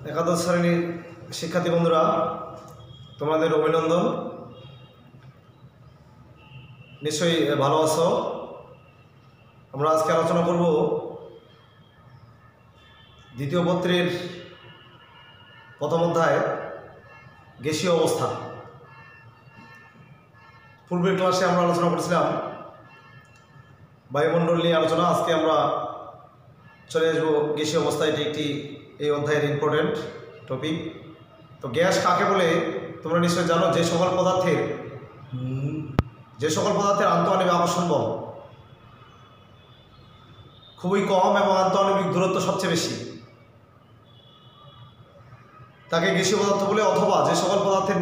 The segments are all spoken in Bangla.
একাদশ শ্রেণীর শিক্ষার্থী বন্ধুরা, তোমাদের অভিনন্দন। নিশ্চয়ই ভালো আছো। আমরা আজকে আলোচনা করব দ্বিতীয় পত্রের প্রথম অধ্যায় গ্যাসীয় অবস্থা। পূর্বের ক্লাসে আমরা আলোচনা করেছিলাম বায়ুমণ্ডল নিয়ে আলোচনা। আজকে আমরা চলে আসবো গ্যাসীয় অবস্থা। এটি একটি এই অধ্যায়ের ইম্পর্টেন্ট টপিক। তো গ্যাস কাকে বলে তোমরা নিশ্চয়ই জানো। যে সকল পদার্থের আন্তঃআণবিক আকর্ষণ বল খুবই কম এবং আন্তঃআণবিক দূরত্ব সবচেয়ে বেশি, তাকে গ্যাসীয় পদার্থ বলে। অথবা যে সকল পদার্থের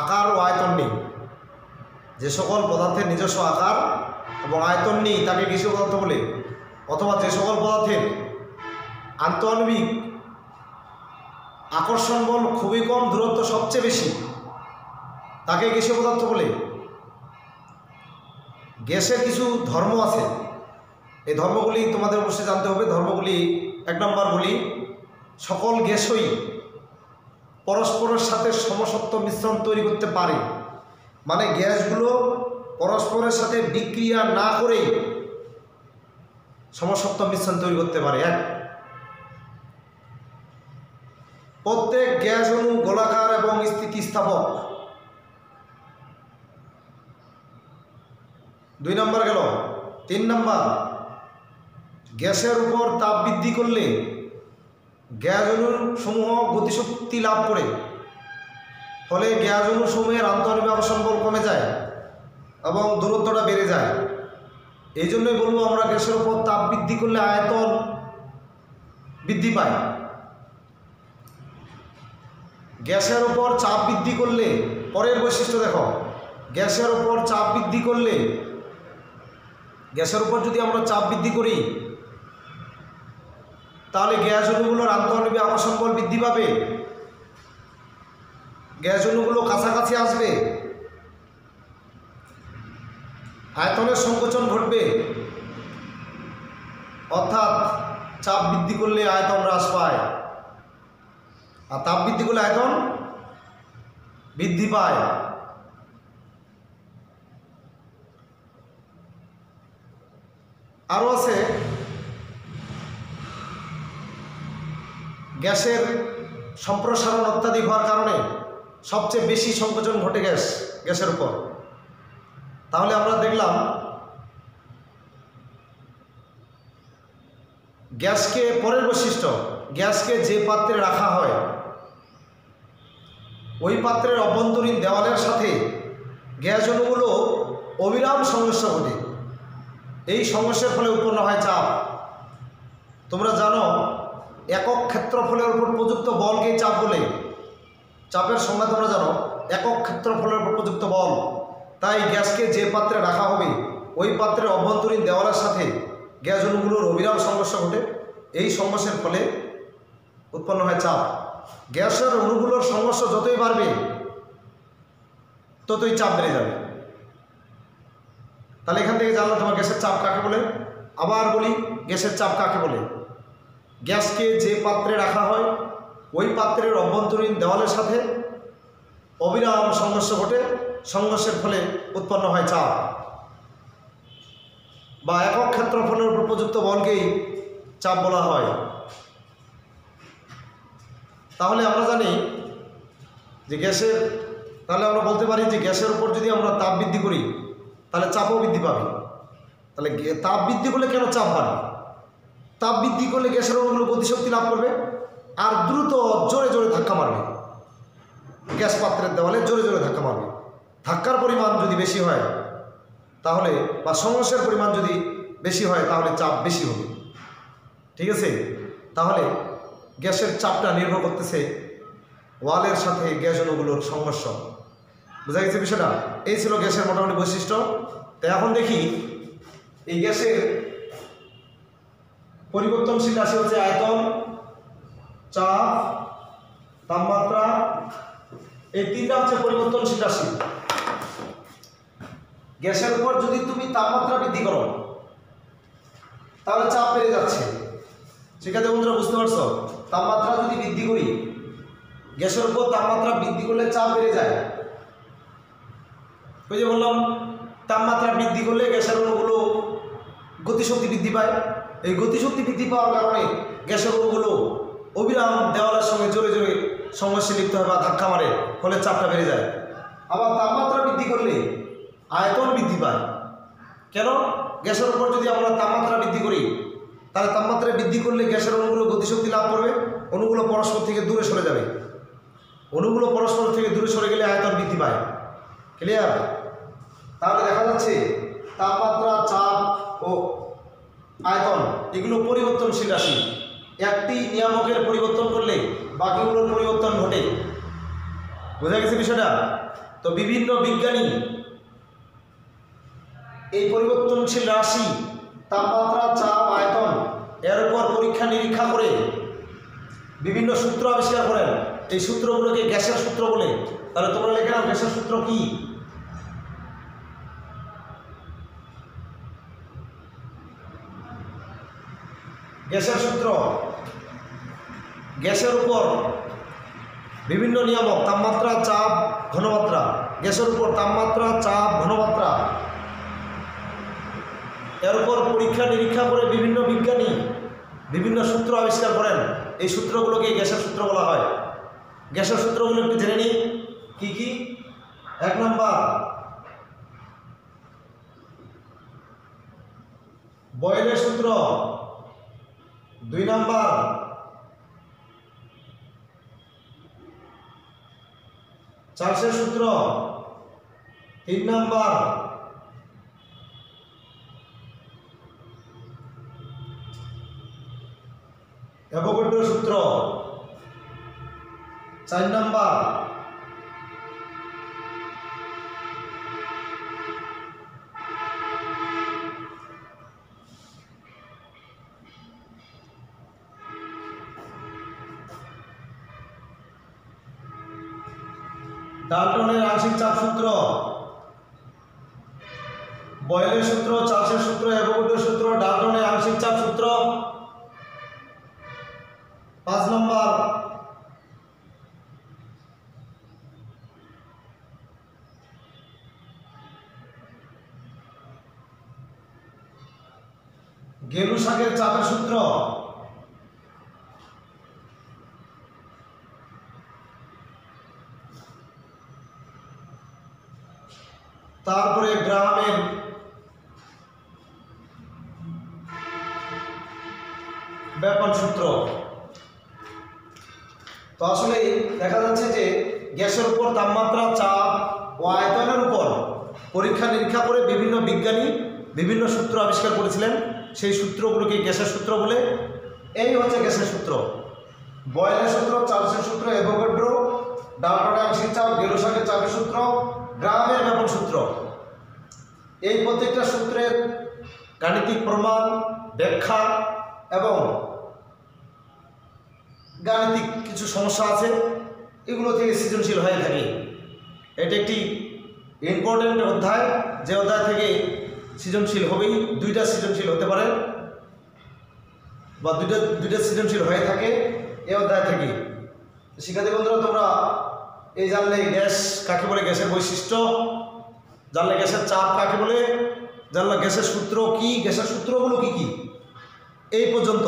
আকার ও আয়তন নেই, যে সকল পদার্থের নিজস্ব আকার এবং আয়তন নেই তাকে গ্যাসীয় পদার্থ বলে। অথবা যে সকল পদার্থের আন্তঃআণবিক আকর্ষণ বল খুবই কম, দূরত্ব সবচেয়ে বেশি, তাকে গ্যাসীয় পদার্থ বলে। গ্যাসের কিছু ধর্ম আছে, এই ধর্মগুলি তোমাদের অবশ্যই জানতে হবে। ধর্মগুলি 1 নম্বর বলি, সকল গ্যাসই পরস্পরের সাথে সমসত্ব মিশ্রণ তৈরি করতে পারে। মানে গ্যাসগুলো পরস্পরের সাথে বিক্রিয়া না করেই সমসত্ব মিশ্রণ তৈরি করতে পারে। প্রত্যেক গ্যাস অণু গোলাকার এবং স্থিতিস্থাপক। 2 নম্বর গেল। 3 নম্বর, গ্যাসের উপর তাপ বৃদ্ধি করলে গ্যাস অণুর সমূহ গতিশক্তি লাভ করে, ফলে গ্যাস অণু সমূহের আন্তঃআণবিক আকর্ষণ বল কমে যায় এবং দূরত্বটা বেড়ে যায়। এই জন্যই বলবো আমরা গ্যাসের উপর তাপ বৃদ্ধি করলে আয়তন বৃদ্ধি পায়। গ্যাসের উপর চাপ বৃদ্ধি করলে, পরের বৈশিষ্ট্য দেখো, গ্যাসের উপর চাপ বৃদ্ধি করলে, গ্যাসের উপর যদি আমরা চাপ বৃদ্ধি করি তাহলে গ্যাস অণুগুলোর আন্তঃআণবিক আকর্ষণ বল বৃদ্ধি পাবে, গ্যাস অণুগুলো কাছাকাছি আসবে, আয়তনের সংকোচন ঘটবে। অর্থাৎ চাপ বৃদ্ধি করলে আয়তন হ্রাস পায়, আর তাপ বৃদ্ধি করলে আয়তন বৃদ্ধি পায়। আরও আছে, গ্যাসের সম্প্রসারণ অত্যাধিক হওয়ার কারণে সবচেয়ে বেশি সংকোচন ঘটে গ্যাসের উপর। তাহলে আমরা দেখলাম গ্যাসকে, পরের বৈশিষ্ট্য, গ্যাসকে যে পাত্রে রাখা হয় ওই পাত্রের অভ্যন্তরীণ দেওয়ালের সাথে গ্যাস অণুগুলো অবিরাম সংঘর্ষ ঘটে। এই সংঘর্ষের ফলে উৎপন্ন হয় চাপ। তোমরা জানো একক ক্ষেত্রফলের উপর প্রযুক্ত বলকে চাপ বলে। চাপের সংজ্ঞা তোমরা জানো, একক ক্ষেত্রফলের উপর প্রযুক্ত বল। তাই গ্যাসকে যে পাত্রে রাখা হবে ওই পাত্রের অভ্যন্তরীণ দেওয়ালের সাথে গ্যাস অণুগুলোর অবিরাম সংঘর্ষ ঘটে। এই সংঘর্ষের ফলে উৎপন্ন হয় চাপ। গ্যাসের অণুগুলোর সংঘর্ষ যতই বাড়বে ততই চাপ বেড়ে যাবে। তাহলে এখান থেকে জানলাম তোমার গ্যাসের চাপ কাকে বলে। আবার বলি, গ্যাসের চাপ কাকে বলে। গ্যাসকে যে পাত্রে রাখা হয় ওই পাত্রের অভ্যন্তরীণ দেওয়ালের সাথে অবিরাম সংঘর্ষ ঘটে, সংঘর্ষের ফলে উৎপন্ন হয় চাপ, বা একক ক্ষেত্রফলের উপর প্রযুক্ত বলকেই চাপ বলা হয়। তাহলে আমরা জানি যে গ্যাসের, তাহলে আমরা বলতে পারি যে গ্যাসের উপর যদি আমরা তাপ বৃদ্ধি করি তাহলে চাপও বৃদ্ধি পাবে। তাহলে তাপ বৃদ্ধি করলে কেন চাপ বাড়বে? তাপ বৃদ্ধি করলে গ্যাসের অণুগুলো গতিশক্তি লাভ করবে আর দ্রুত জোরে জোরে ধাক্কা মারবে। গ্যাস পাত্রের দেওয়ালে জোরে জোরে ধাক্কা মারবে। ধাক্কার পরিমাণ যদি বেশি হয় তাহলে, বা সংঘর্ষের পরিমাণ যদি বেশি হয় তাহলে চাপ বেশি হবে। ঠিক আছে? তাহলে গ্যাসের চাপটা নির্ভর করতেছে ওয়ালের সাথে গ্যাস অণুগুলোর সংঘর্ষ। বোঝা গেছে বিষয়টা? এই ছিল গ্যাসের মোটামুটি বৈশিষ্ট্য। তো এখন দেখি এই গ্যাসের পরিবর্তনশীল রাশি হচ্ছে আয়তন, চাপ, তাপমাত্রা। এই 3টা হচ্ছে পরিবর্তনশীল রাশি। গ্যাসের উপর যদি তুমি তাপমাত্রা বৃদ্ধি করো তাহলে চাপ বেড়ে যাচ্ছে, শিক্ষার্থী বন্ধুরা বুঝতে পারছো? তাপমাত্রা যদি বৃদ্ধি করি, গ্যাসের উপর তাপমাত্রা বৃদ্ধি করলে চাপ বেড়ে যায়। ওই যে বললাম তাপমাত্রা বৃদ্ধি করলে গ্যাসের অণুগুলো গতিশক্তি বৃদ্ধি পায়। এই গতিশক্তি বৃদ্ধি পাওয়ার কারণে গ্যাসের অণুগুলো অবিরাম দেওয়ালের সঙ্গে জোরে জোরে সংঘর্ষে লিপ্ত হয় বা ধাক্কা মারে, ফলে চাপটা বেড়ে যায়। আবার তাপমাত্রা বৃদ্ধি করলে আয়তন বৃদ্ধি পায়। কেন? গ্যাসের উপর যদি আমরা তাপমাত্রা বৃদ্ধি করি, তাহলে তাপমাত্রা বৃদ্ধি করলে গ্যাসের অণুগুলো গতিশক্তি লাভ করবে, অণুগুলো পরস্পর থেকে দূরে সরে যাবে। অণুগুলো পরস্পর থেকে দূরে সরে গেলে আয়তন বৃদ্ধি পায়। ক্লিয়ার? তাহলে দেখা যাচ্ছে তাপমাত্রা, চাপ ও আয়তন এগুলো পরিবর্তনশীল রাশি। একটি নিয়ামকের পরিবর্তন করলে বাকিগুলোর পরিবর্তন ঘটে। বোঝা গেছে বিষয়টা? তো বিভিন্ন বিজ্ঞানী এই পরিবর্তনশীল রাশি তাপমাত্রা, চাপ, আয়তন এর উপর পরীক্ষা নিরীক্ষা করে বিভিন্ন সূত্র আবিষ্কার করেন। এই সূত্রগুলোকে গ্যাসের সূত্র বলে। তাহলে তোমরা লিখে নাও গ্যাসের সূত্র কি? গ্যাসের সূত্র, গ্যাসের উপর বিভিন্ন নিয়ামক, তাপমাত্রা, চাপ, ঘনমাত্রা। গ্যাসের উপর তাপমাত্রা, চাপ, ঘনমাত্রা এর উপর পরীক্ষা নিরীক্ষা করে বিভিন্ন বিজ্ঞানী বিভিন্ন সূত্র আবিষ্কার করেন। এই সূত্রগুলোকে গ্যাসের সূত্র বলা হয়। গ্যাসের সূত্রগুলো একটু জেনে নিই কি কি। 1 নম্বর বয়েলের সূত্র, 2 নম্বর চার্লসের সূত্র, 3 নম্বর অ্যাভোগাড্রোর সূত্র, 4 নম্বর ডাল্টনের আংশিক চাপ সূত্র। বয়েলের সূত্র, চার্লসের সূত্র, অ্যাভোগাড্রোর সূত্র, ডাল্টনের আংশিক চাপ সূত্র। 5 নম্বর গেলুসাকের চাপের সূত্র। তারপরে গ্রাহামের ব্যাপন সূত্র। তো আসলে দেখা যাচ্ছে যে গ্যাসের উপর তাপমাত্রা, চাপ ও আয়তনের উপর পরীক্ষা নিরীক্ষা করে বিভিন্ন বিজ্ঞানী বিভিন্ন সূত্র আবিষ্কার করেছিলেন। সেই সূত্রগুলোকে গ্যাসের সূত্র বলে। এই হচ্ছে গ্যাসের সূত্র: বয়েলের সূত্র, চার্লসের সূত্র, অ্যাভোগাড্রো, ডাল্টনের আংশিক চাপ, গেলুসাকের চাপের সূত্র, গ্রাহামের ব্যাপন সূত্র। এই প্রত্যেকটা সূত্রের গাণিতিক প্রমাণ, ব্যাখ্যা এবং গাণিতিক কিছু সমস্যা আছে, এগুলো থেকে সৃজনশীল হয়ে থাকে। এটি একটি ইম্পর্টেন্ট অধ্যায়, যে অধ্যায় থেকে সৃজনশীল হবেই। 2টা সৃজনশীল হতে পারে বা দুইটা সৃজনশীল হয়ে থাকে এই অধ্যায় থেকে। শিক্ষার্থী বন্ধুরা, তোমরা এই জানলে গ্যাস কাকে বলে, গ্যাসের বৈশিষ্ট্য জানলে, গ্যাসের চাপ কাকে বলে জানলে, গ্যাসের সূত্র কি, গ্যাসের সূত্রগুলো কি কি, এই পর্যন্ত।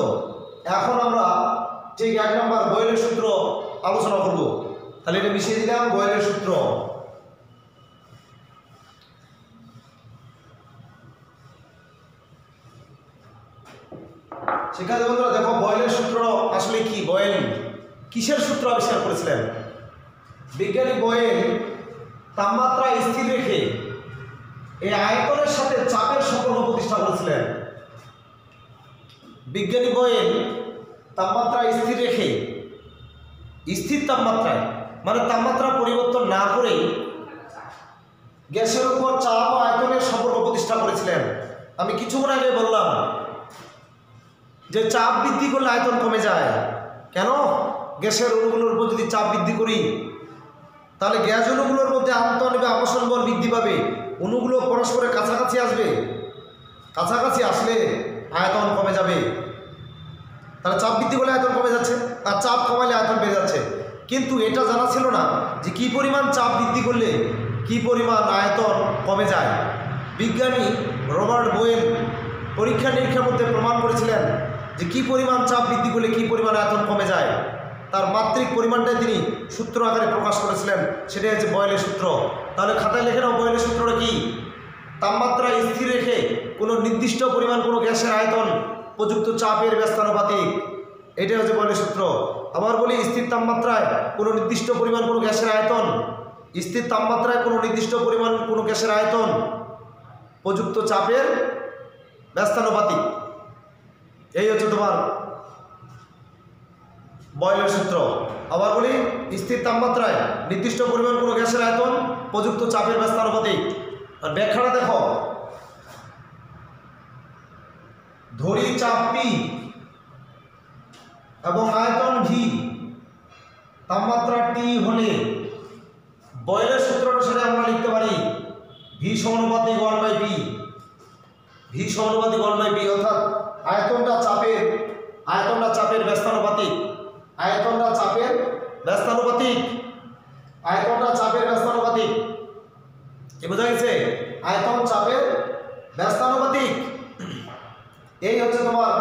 এখন আমরা ঠিক 1 নম্বর বয়েলের সূত্র আলোচনা করব। তাহলে এটা মিশিয়ে দিলাম, বয়েলের সূত্র। শিক্ষার্থী বন্ধুরা দেখো, বয়েলের সূত্র আসলে কি? বয়েল কিসের সূত্র আবিষ্কার করেছিলেন? বিজ্ঞানী বয়েল তাপমাত্রা স্থির রেখে এই আয়তনের সাথে চাপের সম্পর্ক প্রতিষ্ঠা করেছিলেন। বিজ্ঞানী বয়েল তাপমাত্রা স্থির রেখে, স্থির তাপমাত্রায় মানে তাপমাত্রা পরিবর্তন না করে গ্যাসের উপর চাপ ও আয়তনের সম্পর্ক প্রতিষ্ঠা করেছিলেন। আমি কিছুক্ষণ আগে বললাম যে চাপ বৃদ্ধি করলে আয়তন কমে যায়। কেন? গ্যাসের অণুগুলোর উপর যদি চাপ বৃদ্ধি করি, তাহলে গ্যাস অণুগুলোর মধ্যে আন্তঃ আকর্ষণ বল বৃদ্ধি পাবে, অণুগুলো পরস্পরের কাছাকাছি আসবে, কাছাকাছি আসলে আয়তন কমে যাবে। তাহলে চাপ বৃদ্ধি করলে আয়তন কমে যাচ্ছে, আর চাপ কমাইলে আয়তন বেড়ে যাচ্ছে। কিন্তু এটা জানা ছিল না যে কী পরিমাণ চাপ বৃদ্ধি করলে কী পরিমাণ আয়তন কমে যায়। বিজ্ঞানী রবার্ট বোয়েল পরীক্ষা নিরীক্ষার মধ্যে প্রমাণ করেছিলেন যে কী পরিমাণ চাপ বৃদ্ধি করলে কী পরিমাণ আয়তন কমে যায়। তার মাত্রিক পরিমাণটাই তিনি সূত্র আকারে প্রকাশ করেছিলেন, সেটাই হচ্ছে বয়েলের সূত্র। তাহলে খাতায় লিখে নাও, বয়েলের সূত্রটা কি? তাপমাত্রা স্থির রেখে কোনো নির্দিষ্ট পরিমাণ কোনো গ্যাসের আয়তন প্রযুক্ত চাপের ব্যস্তানুপাতিক, এটাই হচ্ছে বয়েলের সূত্র। আবার বলি, স্থির তাপমাত্রায় কোনো নির্দিষ্ট পরিমাণ কোনো গ্যাসের আয়তন, স্থির তাপমাত্রায় কোনো নির্দিষ্ট পরিমাণ কোনো গ্যাসের আয়তন প্রযুক্ত চাপের ব্যস্তানুপাতিক, এই হচ্ছে তোমার বয়েলের সূত্র। আবার বলি, স্থির তাপমাত্রায় নির্দিষ্ট পরিমাণ কোনো গ্যাসের আয়তন প্রযুক্ত চাপের ব্যস্তানুপাতিক। আর ব্যাখ্যাটা দেখো, ধরি চাপ P এবং আয়তন V, তাপমাত্রা T হলে বয়েলের সূত্রটা সেটা আমরা লিখতে পারি V সমানুপাতিক 1/P, V সমানুপাতিক 1/P, অর্থাৎ আয়তনটা চাপের ব্যস্তানুপাতিক, আয়তনটা চাপের ব্যস্তানুপাতিক, আয়তনটা চাপের ব্যস্তানুপাতিক। কি বোঝা গেছে? আয়তন চাপের ব্যস্তানুপাতিক, এই হচ্ছে তোমার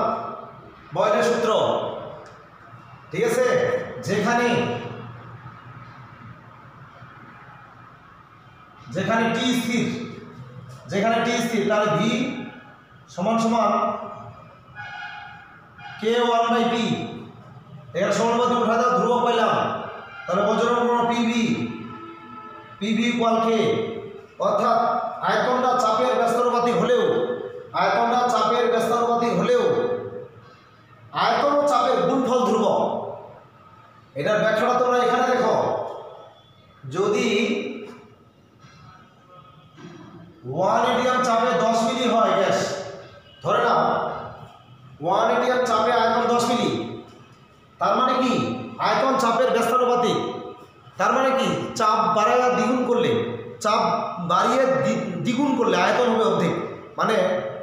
বয়েলের সূত্র। ঠিক আছে? যেখানে T স্থির, তাহলে V সমান সমান K1/P, এখানে সমানুপাতিক উঠা দাও, ধ্রুবক পাইলাম, তাহলে বজ্রের পরিমাণ PV ইকুয়াল K, অর্থাৎ আয়তনটা চাপের ব্যস্তানুপাতিক হলেও আয়তন ও চাপের গুণফল ধ্রুবক। এটার ব্যাখ্যাটা তোমরা এখানে দেখো, যদি 1 atm চাপে 10 মিলি হয় গ্যাস, ধরে নাও 1 atm চাপে আয়তন 10 মিলি, তার মানে কি আয়তন চাপের ব্যস্তানুপাতিক। তার মানে কি চাপ বাড়িয়ে দ্বিগুণ করলে আয়তন হবে অর্ধেক। মানে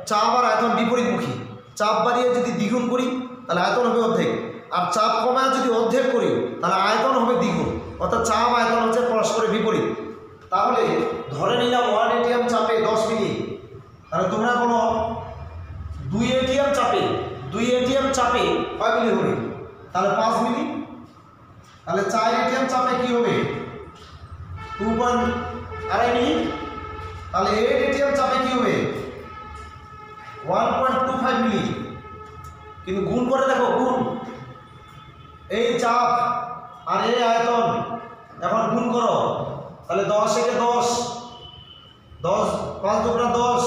চাপ আর আয়তন বিপরীতমুখী, চাপ বাড়িয়ে যদি দ্বিগুণ করি তাহলে আয়তন হবে অর্ধেক, আর চাপ কমায় যদি অর্ধেক করি তাহলে আয়তন হবে দ্বিগুণ, অর্থাৎ চাপ আয়তন হচ্ছে পরস্পরের বিপরীত। তাহলে ধরে নিলাম 1 atm চাপে 10 মিলি, তাহলে তোমরা বলো 2 atm চাপে কয় মিলি হবে? তাহলে 5 মিলি। তাহলে 4 atm চাপে কি হবে? 2.2 মিলি। তাহলে 8 atm চাপে কি হবে? 1.25 মিলি। কিন্তু গুণ করে দেখো, গুণ এই চাপ আর এই আয়তন, এখন গুণ করো, তাহলে 10 একে 10, 5 দুগুণা 10,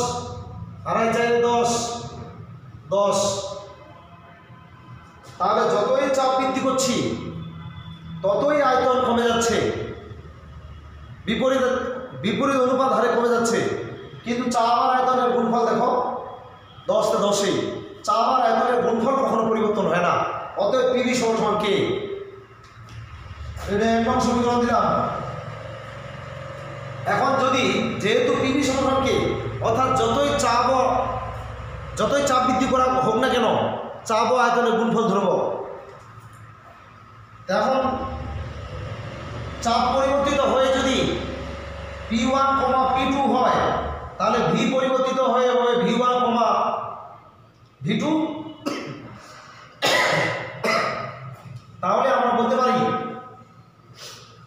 আড়াই 4 10। তাহলে যতই চাপ বৃদ্ধি করছি ততই আয়তন কমে যাচ্ছে, বিপরীত অনুপাত হারে কমে যাচ্ছে। কিন্তু চাপ আর আয়তনের গুণফল দেখো 10 তে 10, চাপ আর আয়তনের গুণফল কখনো পরিবর্তন হয় না। অতএব PV সমান K। এটা একদম সমীকরণ দিলাম। এখন যদি যেহেতু PV সমান K, অর্থাৎ যতই চাপ বৃদ্ধি করা হোক না কেন, চাপ ও আয়তনের গুণফল ধ্রুবক। এখন চাপ পরিবর্তিত হয়ে যদি P1, P2 হয়, তাহলে V পরিবর্তিত হয়ে হবে V1, V2। তাহলে আমরা বলতে পারি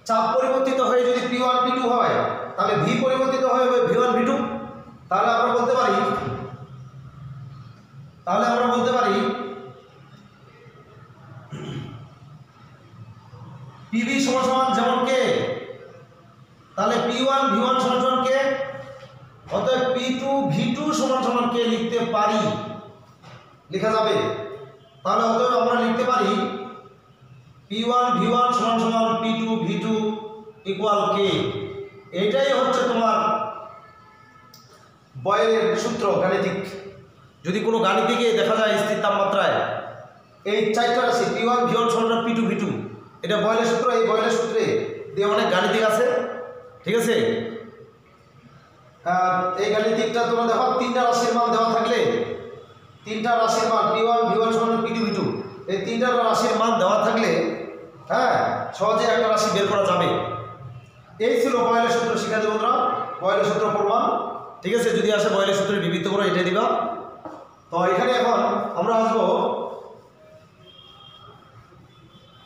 চাপ পরিবর্তিত হয়ে যদি P1, P2 হয়, তাহলে V পরিবর্তিত হয়ে হবে V1, V2। তাহলে আমরা বলতে পারি PV সমান যেমন K, তাহলে P1, V1 সমান K, অতএব P2, V2 সমান K লিখতে পারি, লেখা যাবে। তাহলে অতএব আমরা লিখতে পারি P1, V1 সমান P2, V2 ইকুয়াল K। এটাই হচ্ছে তোমার বয়েলের সূত্র গাণিতিক। যদি কোনো গাণিতিকে দেখা যায় স্থির তাপমাত্রায় এই 4টা রাশি P1, V1 সমান P2, V2, এটা বয়েলের সূত্র। এই বয়েলের সূত্রে দিয়ে অনেক গাণিতিক আছে, ঠিক আছে? এই গাণিতিকটা তোমরা দেখো, 3টা রাশির মান দেওয়া থাকলে 3টা রাশির মান P1, V1 সমান P2, V2, এই তিনটা রাশির মান দেওয়া থাকলে হ্যাঁ সহজে একটা রাশি বের করা যাবে। এই ছিল বয়লের সূত্র শিক্ষার্থী বন্ধুরা, বয়লের সূত্র প্রমাণ। ঠিক আছে, যদি আসে বয়লের সূত্রে বিবৃত করে এটাই দিবা। তো এখানে এখন আমরা আসবো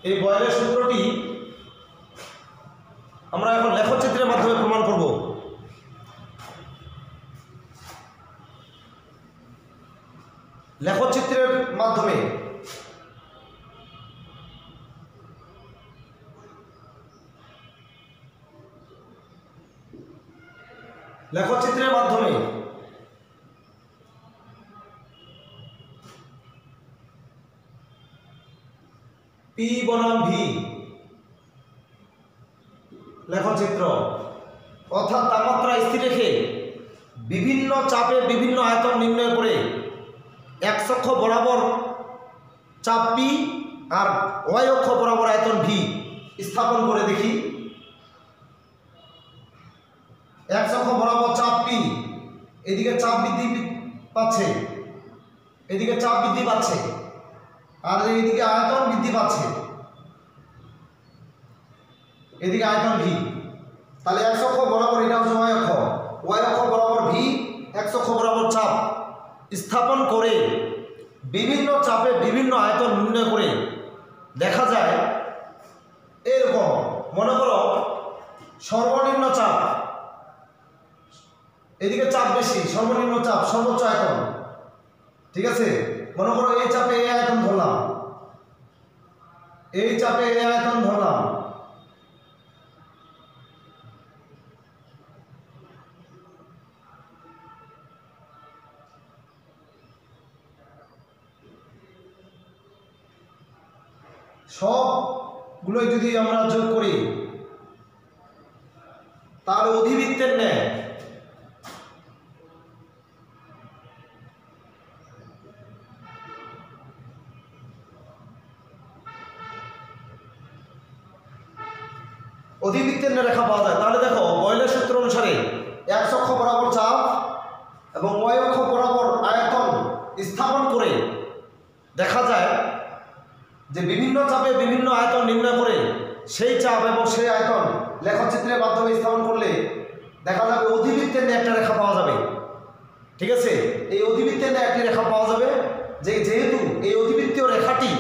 এই বয়লের সূত্রটি আমরা এখন লেখচিত্রের মাধ্যমে প্রমাণ করব। লেখচিত্রের মাধ্যমে লেখচিত্রের মাধ্যমে পি বনাম ভি লেখচিত্র, অর্থাৎ তাপমাত্রা স্থির রেখে বিভিন্ন চাপে বিভিন্ন আয়তন নির্ণয় করে এক্স অক্ষ বরাবর চাপ পি আর ওয়াই অক্ষ বরাবর আয়তন ভি স্থাপন করে দেখি। এক্স অক্ষ বরাবর চাপ পি, এদিকে চাপ বৃদ্ধি পাচ্ছে, এদিকে চাপ বৃদ্ধি পাচ্ছে, আর এইদিকে আয়তন বৃদ্ধি পাচ্ছে, এদিকে আয়তন ভি। তাহলে এক্স অক্ষ বরাবর এটা হচ্ছে ওয়াই অক্ষ বরাবর ভি, এক্স অক্ষ বরাবর চাপ স্থাপন করে বিভিন্ন চাপে বিভিন্ন আয়তন নির্ণয় করে দেখা যায় এরকম। মনে করো সর্বনিম্ন চাপ, এদিকে চাপ বেশি, সর্বনিম্ন চাপ সর্বোচ্চ আয়তন। ঠিক আছে, মনে করো এই চাপে এই আয়তন ধরলাম, এই চাপে এই আয়তন ধরলাম, সবগুলোই যদি আমরা যোগ করি তাহলে অধিবৃত্তের ন্যায় রেখা পাওয়া যায়। তাহলে দেখো বয়লের সূত্র অনুসারে এক্স অক্ষ বরাবর চাপ এবং ওয়াই অক্ষ বরাবর আয়তন স্থাপন করে দেখা যায় যে বিভিন্ন চাপে বিভিন্ন আয়তন নির্ণয় করে সেই চাপ এবং সেই আয়তন লেখচিত্রের মাধ্যমে স্থাপন করলে দেখা যাবে অধিবৃত্তের ন্যায় একটা রেখা পাওয়া যাবে। ঠিক আছে, এই অধিবৃত্তের ন্যায় একটি রেখা পাওয়া যাবে, যেহেতু এই অধিবৃত্তীয় রেখাটি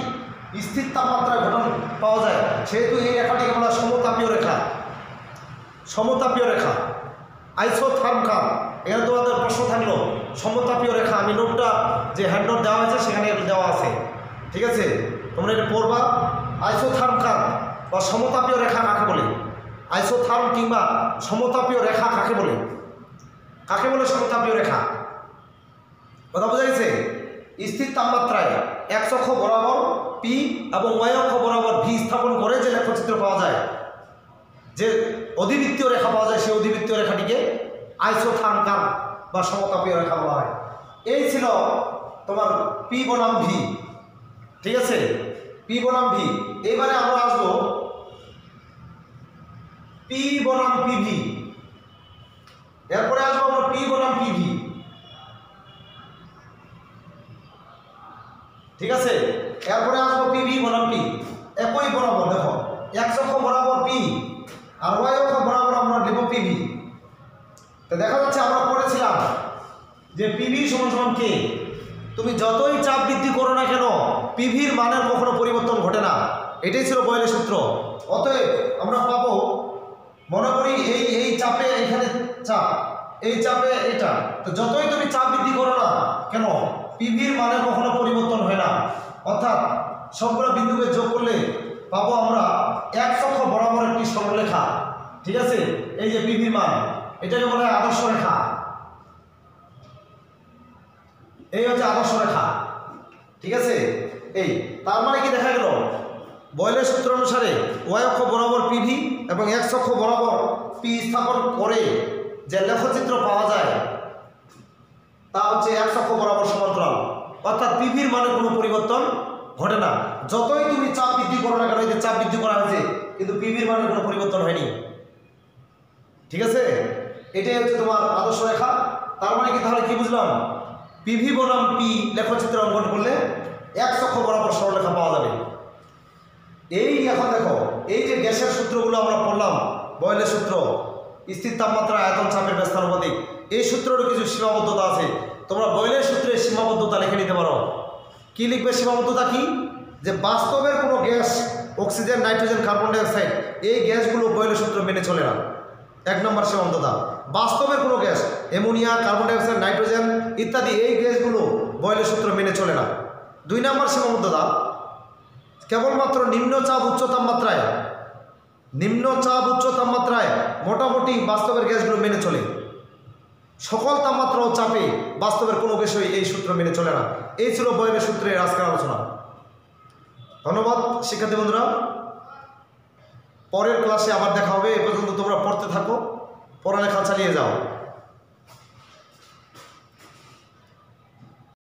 স্থির তাপমাত্রায় গঠন পাওয়া যায়, সেহেতু এই রেখাটিকে বলা সমতাপীয় রেখা। সমতাপীয় রেখা, আইসোথার্মকাল। এখানে তোমাদের প্রশ্ন থাকলো সমতাপীয় রেখা, আমি নোটটা যে হ্যান্ড নোট দেওয়া হয়েছে সেখানে দেওয়া আছে। ঠিক আছে, তোমরা এটা পড়বা। আইসোথার্মকাল বা সমতাপীয় রেখা কাকে বলে? আইসোথার্ম কিংবা সমতাপীয় রেখা কাকে বলে? কাকে বলে সমতাপীয় রেখা? কথা বোঝা গেছে? স্থির তাপমাত্রায় এক্স অক্ষ বরাবর পি এবং ওয়াই অক্ষ বরাবর ভি স্থাপন করে যে লেখচিত্র পাওয়া যায়, যে অধিবৃত্তীয় রেখা পাওয়া যায়, সেই অধিবৃত্তীয় রেখাটিকে আইসোথার্মকাল বা সমতাপীয় রেখা বলা হয়। এই ছিল তোমার পি বনাম ভি। ঠিক আছে, পি বনাম ভি। এবারে আমরা আসবো পি বনাম পিভি। এরপরে আসবো আমরা পি বনাম পিভি। ঠিক আছে, এরপরে আসবো পিভি বনাম পি। একই বরাবর দেখো এক্স অক্ষ বরাবর পি আর ওয়াই অক্ষ বরাবর আমরা নেব পিভি। তো দেখা যাচ্ছে আমরা পড়েছিলাম যে পিভি সমান সমান কে। তুমি যতই চাপ বৃদ্ধি করো না কেন পিভির মানের কখনো পরিবর্তন ঘটে না। এটাই ছিল বয়লের সূত্র। অতএব আমরা পাবো, মনে করি এই চাপে এখানে চাপ, এই চাপে এটা, তো যতই তুমি চাপ বৃদ্ধি করো না কেন পিভির মানের কখনো পরিবর্তন হয় না। অর্থাৎ সবগুলো বিন্দুকে যোগ করলে পাবো আমরা এক অক্ষ বরাবর একটি সরলরেখা। ঠিক আছে, এই যে পিভির মান, এটাকে বলা হয় আদর্শ রেখা। এই হচ্ছে আদর্শ রেখা। ঠিক আছে, এই তার মানে কি দেখা গেল বয়লের সূত্র অনুসারে ওয়াই অক্ষ বরাবর পিভি এবং এক্স অক্ষ বরাবর পি স্থাপন করে যে লেখচিত্র পাওয়া যায় তা হচ্ছে এক্স অক্ষ বরাবর সমান্তরাল। অর্থাৎ পিভির মানে কোনো পরিবর্তন ঘটে না। যতই তুমি চাপ বৃদ্ধি করো না কেন, এই যে চাপ বৃদ্ধি করা হয়েছে কিন্তু পিভির মানে কোনো পরিবর্তন হয়নি। ঠিক আছে, এটাই হচ্ছে তোমার আদর্শ রেখা। তার মানে কি, তাহলে কি বুঝলাম? পিভি বনাম পি লেখচিত্র অঙ্কন করলে এক চক্ষ বরাবর সরলরেখা পাওয়া যাবে। এই এখন দেখো, এই যে গ্যাসের সূত্রগুলো আমরা পড়লাম, বয়েলের সূত্র, স্থির তাপমাত্রা, আয়তন, চাপের ব্যস্তানুপাতিক, এই সূত্রেরও কিছু সীমাবদ্ধতা আছে। তোমরা বয়েলের সূত্রে সীমাবদ্ধতা লিখে নিতে পারো। কি লিখবে সীমাবদ্ধতা কি? যে বাস্তবের কোনো gas, oxygen, nitrogen, carbon dioxide, এই গ্যাসগুলো বয়েলের সূত্র মেনে চলে না। 1 নম্বর সীমাবদ্ধতা, বাস্তবের কোনো gas, ammonia, carbon dioxide, nitrogen ইত্যাদি, এই গ্যাসগুলো বয়েলের সূত্র মেনে চলে না। 2 নম্বর সীমাবদ্ধতা, কেবলমাত্র নিম্ন চাপ উচ্চ তাপমাত্রায়, নিম্ন চাপ উচ্চ তাপমাত্রায় মোটামুটি বাস্তবের গ্যাসগুলো মেনে চলে। সকল তাপমাত্রা ও চাপে বাস্তবের কোনো গ্যাসই এই সূত্র মেনে চলে না। এই ছিল বয়েলের সূত্রের আজকের আলোচনা। ধন্যবাদ শিক্ষার্থী বন্ধুরা, পরের ক্লাসে আবার দেখা হবে। এ পর্যন্ত তোমরা পড়তে থাকো, পড়ালেখা চালিয়ে যাও।